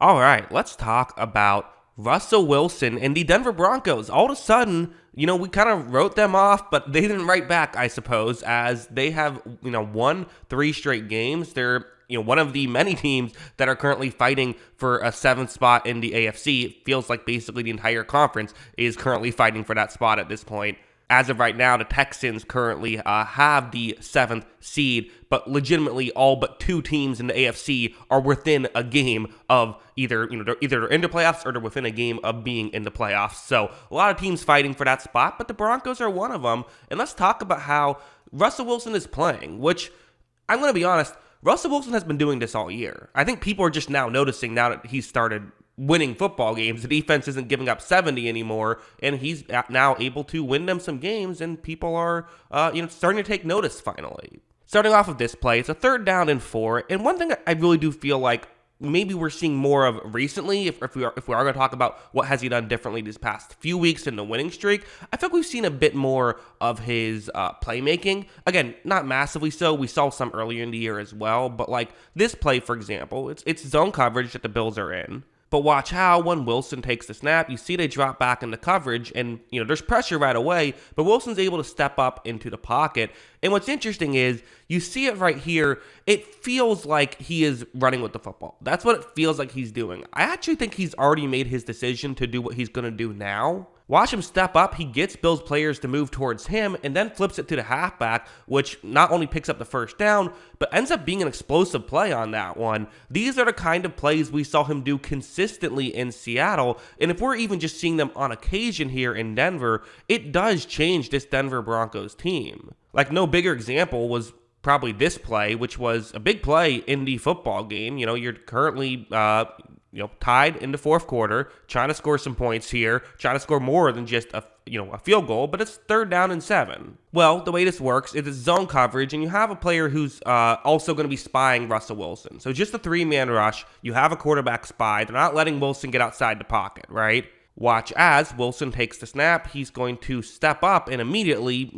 All right, let's talk about Russell Wilson and the Denver Broncos. All of a sudden, we kind of wrote them off, but they didn't write back, I suppose, as they have, won 3 straight games. They're, one of the many teams that are currently fighting for a 7th spot in the AFC. It feels like basically the entire conference is currently fighting for that spot at this point. As of right now, the Texans currently have the 7th seed, but legitimately all but 2 teams in the AFC are within a game of either they're in the playoffs or they're within a game of being in the playoffs. So a lot of teams fighting for that spot, but the Broncos are one of them. And let's talk about how Russell Wilson is playing, which I'm going to be honest, Russell Wilson has been doing this all year. I think people are just now noticing now that he's started winning football games. The defense isn't giving up 70 anymore, and he's now able to win them some games, and people are, starting to take notice finally. Starting off with this play, it's a 3rd down and 4, and one thing I really do feel like maybe we're seeing more of recently, if we are going to talk about what has he done differently these past few weeks in the winning streak, I feel like we've seen a bit more of his playmaking. Again, not massively so. We saw some earlier in the year as well, but like this play, for example, it's zone coverage that the Bills are in. But watch how when Wilson takes the snap, you see they drop back into coverage and, there's pressure right away, but Wilson's able to step up into the pocket. And what's interesting is you see it right here. It feels like he is running with the football. That's what it feels like he's doing. I actually think he's already made his decision to do what he's going to do now. Watch him step up. He gets Bills players to move towards him and then flips it to the halfback, which not only picks up the 1st down, but ends up being an explosive play on that one. These are the kind of plays we saw him do consistently in Seattle. And if we're even just seeing them on occasion here in Denver, it does change this Denver Broncos team. Like no bigger example was probably this play, which was a big play in the football game. You're currently tied in the 4th quarter, trying to score some points here, trying to score more than just a field goal, but it's 3rd down and 7. Well, the way this works is it's zone coverage, and you have a player who's also going to be spying Russell Wilson. So just a 3-man rush, you have a quarterback spy. They're not letting Wilson get outside the pocket, right? Watch as Wilson takes the snap, he's going to step up and immediately,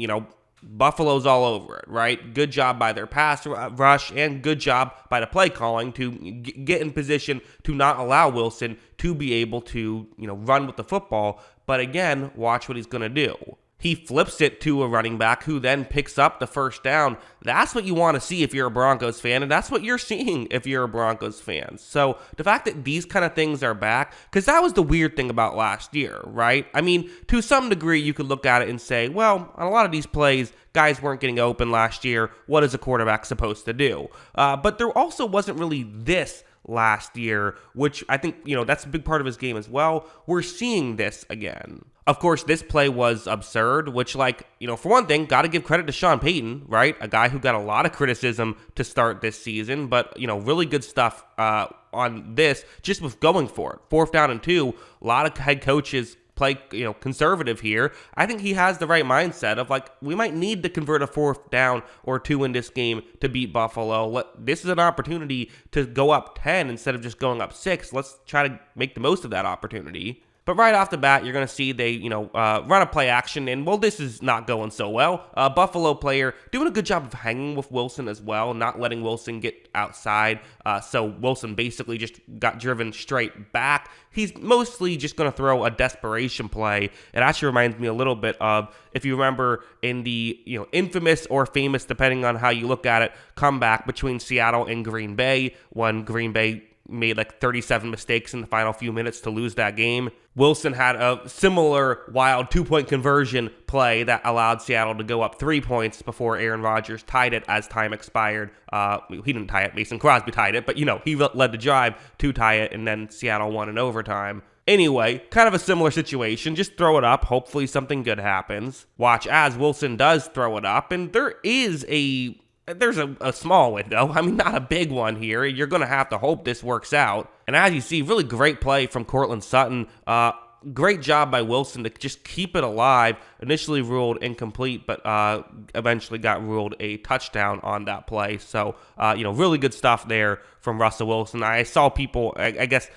Buffalo's all over it, right? Good job by their pass rush and good job by the play calling to get in position to not allow Wilson to be able to, run with the football. But again, watch what he's going to do. He flips it to a running back who then picks up the 1st down. That's what you want to see if you're a Broncos fan, and that's what you're seeing if you're a Broncos fan. So the fact that these kind of things are back, because that was the weird thing about last year, right? I mean, to some degree, you could look at it and say, well, on a lot of these plays, guys weren't getting open last year. What is a quarterback supposed to do? But there also wasn't really this last year, which I think, that's a big part of his game as well. We're seeing this again. Of course, this play was absurd, which, for one thing, got to give credit to Sean Payton, right? A guy who got a lot of criticism to start this season, but, really good stuff on this, just with going for it. 4th down and 2, a lot of head coaches play, conservative here. I think he has the right mindset of we might need to convert a 4th down or 2 in this game to beat Buffalo. This is an opportunity to go up 10 instead of just going up 6. Let's try to make the most of that opportunity. But right off the bat, you're going to see they, run a play action, and, this is not going so well. Buffalo player doing a good job of hanging with Wilson as well, not letting Wilson get outside. So Wilson basically just got driven straight back. He's mostly just going to throw a desperation play. It actually reminds me a little bit of, if you remember, in the, infamous or famous, depending on how you look at it, comeback between Seattle and Green Bay, when Green Bay made 37 mistakes in the final few minutes to lose that game. Wilson had a similar wild 2-point conversion play that allowed Seattle to go up 3 points before Aaron Rodgers tied it as time expired. He didn't tie it, Mason Crosby tied it, but he led the drive to tie it, and then Seattle won in overtime. Anyway, kind of a similar situation. Just throw it up. Hopefully something good happens. Watch as Wilson does throw it up, and there's a small window. I mean, not a big one here. You're going to have to hope this works out. And as you see, really great play from Courtland Sutton. Great job by Wilson to just keep it alive. Initially ruled incomplete, but eventually got ruled a touchdown on that play. So, really good stuff there from Russell Wilson. I saw people, I guess,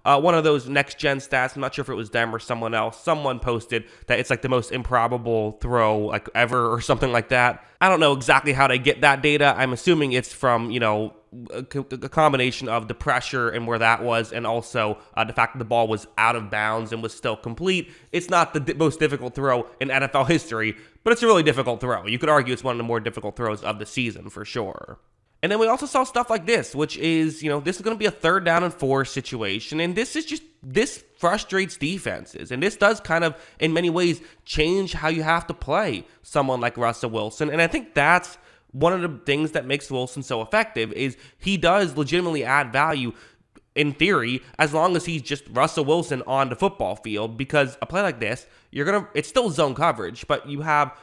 one of those next-gen stats, I'm not sure if it was them or someone else, someone posted that it's the most improbable throw ever or something like that. I don't know exactly how they get that data. I'm assuming it's from, a combination of the pressure and where that was, and also the fact that the ball was out of bounds and was still complete. It's not the most difficult throw in NFL history, but it's a really difficult throw. You could argue it's one of the more difficult throws of the season for sure. And then we also saw stuff like this, which is, this is going to be a 3rd down and 4 situation. And this frustrates defenses. And this does kind of, in many ways, change how you have to play someone like Russell Wilson. And I think that's one of the things that makes Wilson so effective is he does legitimately add value in theory, as long as he's just Russell Wilson on the football field, because a play like this, it's still zone coverage, but you have,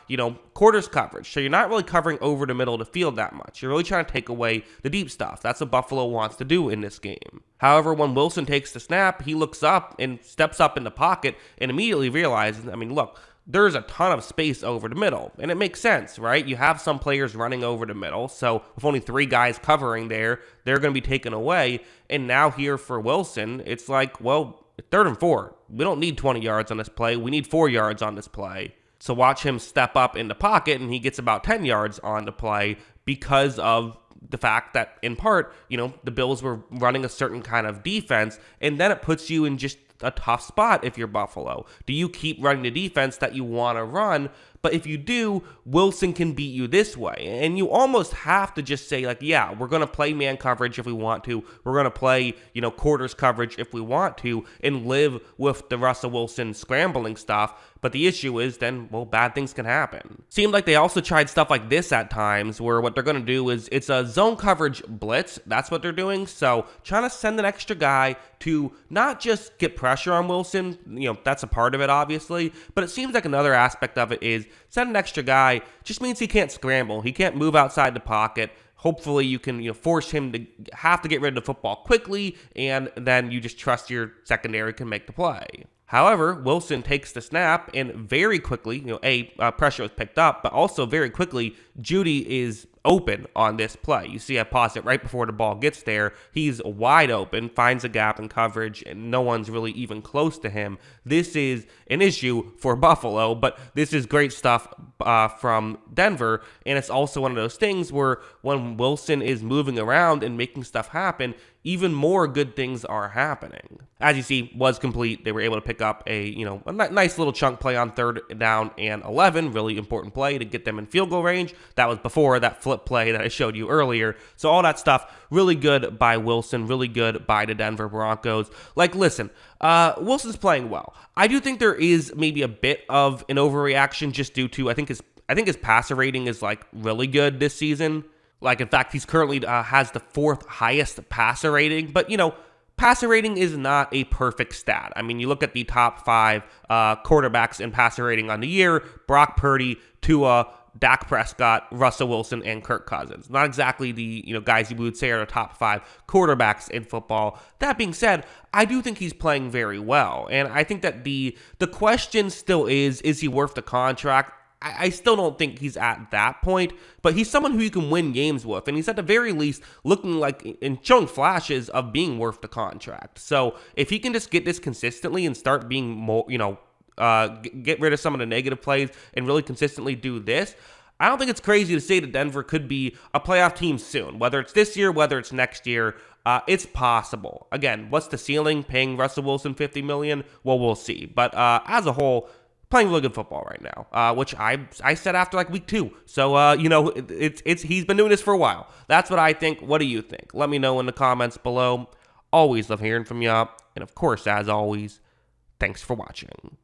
quarters coverage. So you're not really covering over the middle of the field that much. You're really trying to take away the deep stuff. That's what Buffalo wants to do in this game. However, when Wilson takes the snap, he looks up and steps up in the pocket and immediately realizes, look, there's a ton of space over the middle, and it makes sense, right? You have some players running over the middle, so with only 3 guys covering there, they're going to be taken away, and now here for Wilson, it's like, well, 3rd and 4. We don't need 20 yards on this play. We need 4 yards on this play. So watch him step up in the pocket, and he gets about 10 yards on the play because of the fact that, in part, the Bills were running a certain kind of defense, and then it puts you in just a tough spot if you're Buffalo. Do you keep running the defense that you want to run? But if you do, Wilson can beat you this way. And you almost have to just say, yeah, we're going to play man coverage if we want to. We're going to play, quarters coverage if we want to, and live with the Russell Wilson scrambling stuff. But the issue is then, bad things can happen. Seemed like they also tried stuff like this at times, where what they're going to do is it's a zone coverage blitz. That's what they're doing. So trying to send an extra guy to not just get pressure on Wilson, that's a part of it, obviously. But it seems like another aspect of it is send an extra guy just means he can't scramble. He can't move outside the pocket. Hopefully you can force him to have to get rid of the football quickly, and then you just trust your secondary can make the play. However, Wilson takes the snap, and very quickly, pressure was picked up, but also very quickly, Judy is open on this play. You see I pause it right before the ball gets there. He's wide open, finds a gap in coverage, and no one's really even close to him. This is an issue for Buffalo, but this is great stuff from Denver, and it's also one of those things where when Wilson is moving around and making stuff happen, even more good things are happening. As you see, was complete. They were able to pick up a nice little chunk play on 3rd down and 11. Really important play to get them in field goal range. That was before that flip play that I showed you earlier. So all that stuff, really good by Wilson, really good by the Denver Broncos. Listen, Wilson's playing well. I do think there is maybe a bit of an overreaction just due to I think his passer rating is really good this season. In fact, he's currently has the 4th highest passer rating. But, passer rating is not a perfect stat. You look at the top 5 quarterbacks in passer rating on the year: Brock Purdy, Tua, Dak Prescott, Russell Wilson, and Kirk Cousins. Not exactly the guys you would say are the top 5 quarterbacks in football. That being said, I do think he's playing very well. And I think that the question still is he worth the contract? I still don't think he's at that point, but he's someone who you can win games with, and he's at the very least looking like and showing flashes of being worth the contract. So if he can just get this consistently and start being more, get rid of some of the negative plays and really consistently do this, I don't think it's crazy to say that Denver could be a playoff team soon. Whether it's this year, whether it's next year, it's possible. Again, what's the ceiling? Paying Russell Wilson $50 million? Well, we'll see. But as a whole, playing really good football right now, which I said after week 2. So, he's been doing this for a while. That's what I think. What do you think? Let me know in the comments below. Always love hearing from you. And of course, as always, thanks for watching.